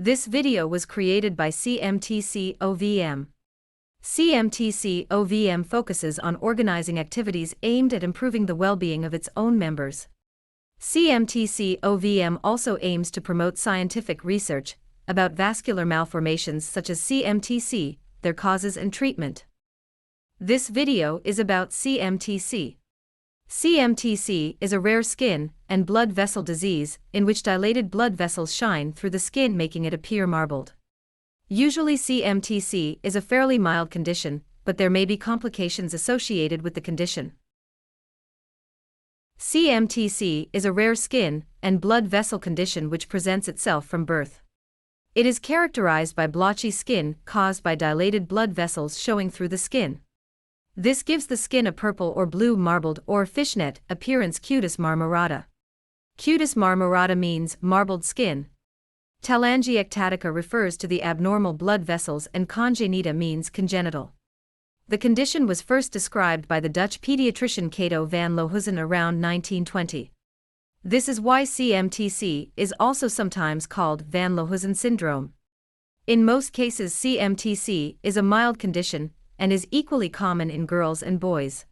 This video was created by CMTC-OVM. CMTC-OVM focuses on organizing activities aimed at improving the well-being of its own members. CMTC-OVM also aims to promote scientific research about vascular malformations such as CMTC, their causes and treatment. This video is about CMTC. CMTC is a rare skin and blood vessel disease in which dilated blood vessels shine through the skin, making it appear marbled. Usually CMTC is a fairly mild condition, but there may be complications associated with the condition. CMTC is a rare skin and blood vessel condition which presents itself from birth. It is characterized by blotchy skin caused by dilated blood vessels showing through the skin. This gives the skin a purple or blue marbled or fishnet appearance. Cutis marmorata. Cutis marmorata means marbled skin. Telangiectatica refers to the abnormal blood vessels, and congenita means congenital. The condition was first described by the Dutch pediatrician Cato van Lohuizen around 1920. This is why CMTC is also sometimes called van Lohuizen syndrome. In most cases, CMTC is a mild condition and is equally common in girls and boys.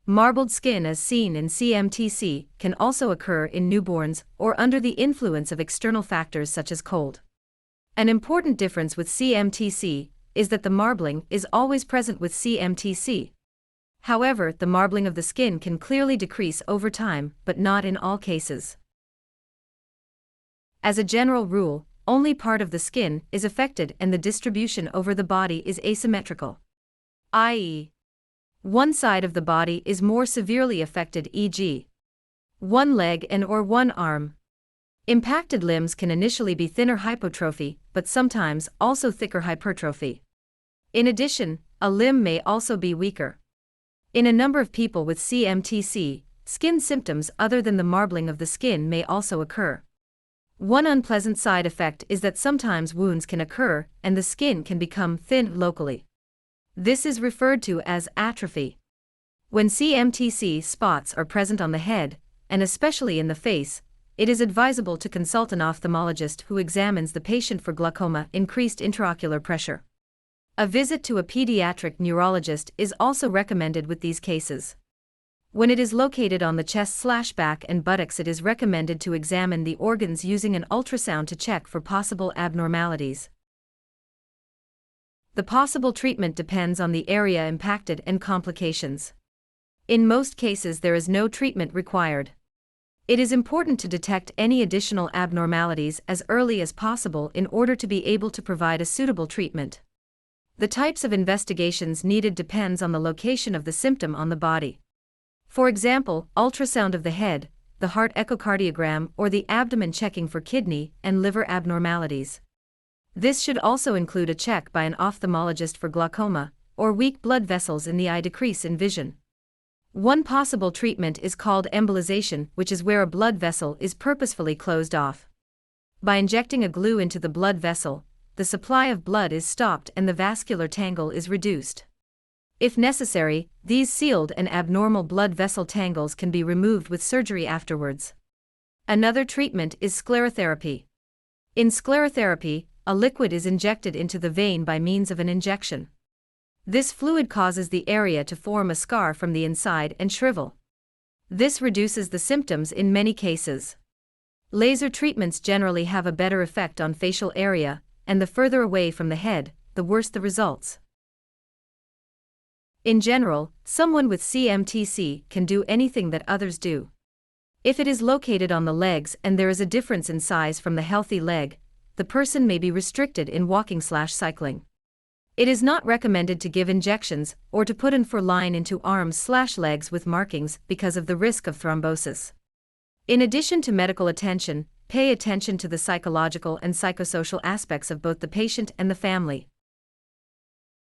Marbled skin, as seen in CMTC, can also occur in newborns or under the influence of external factors such as cold. An important difference with CMTC is that the marbling is always present with CMTC. However, the marbling of the skin can clearly decrease over time, but not in all cases. As a general rule, only part of the skin is affected and the distribution over the body is asymmetrical. i.e., one side of the body is more severely affected, e.g., one leg and/or one arm. Impacted limbs can initially be thinner hypotrophy, but sometimes also thicker hypertrophy. In addition, a limb may also be weaker. In a number of people with CMTC, skin symptoms other than the marbling of the skin may also occur. One unpleasant side effect is that sometimes wounds can occur and the skin can become thin locally. This is referred to as atrophy. When CMTC spots are present on the head, and especially in the face, it is advisable to consult an ophthalmologist who examines the patient for glaucoma, increased intraocular pressure. A visit to a pediatric neurologist is also recommended with these cases. When it is located on the chest/back and buttocks, it is recommended to examine the organs using an ultrasound to check for possible abnormalities. The possible treatment depends on the area impacted and complications. In most cases, there is no treatment required. It is important to detect any additional abnormalities as early as possible in order to be able to provide a suitable treatment. The types of investigations needed depends on the location of the symptom on the body. For example, ultrasound of the head, the heart echocardiogram, or the abdomen, checking for kidney and liver abnormalities. This should also include a check by an ophthalmologist for glaucoma, or weak blood vessels in the eye decrease in vision. One possible treatment is called embolization, which is where a blood vessel is purposefully closed off. By injecting a glue into the blood vessel, the supply of blood is stopped and the vascular tangle is reduced. If necessary, these sealed and abnormal blood vessel tangles can be removed with surgery afterwards. Another treatment is sclerotherapy. In sclerotherapy, a liquid is injected into the vein by means of an injection. This fluid causes the area to form a scar from the inside and shrivel. This reduces the symptoms in many cases. Laser treatments generally have a better effect on facial area, and the further away from the head, the worse the results. In general, someone with CMTC can do anything that others do. If it is located on the legs and there is a difference in size from the healthy leg, the person may be restricted in walking/cycling. It is not recommended to give injections or to put in for line into arms/legs with markings because of the risk of thrombosis. In addition to medical attention, pay attention to the psychological and psychosocial aspects of both the patient and the family.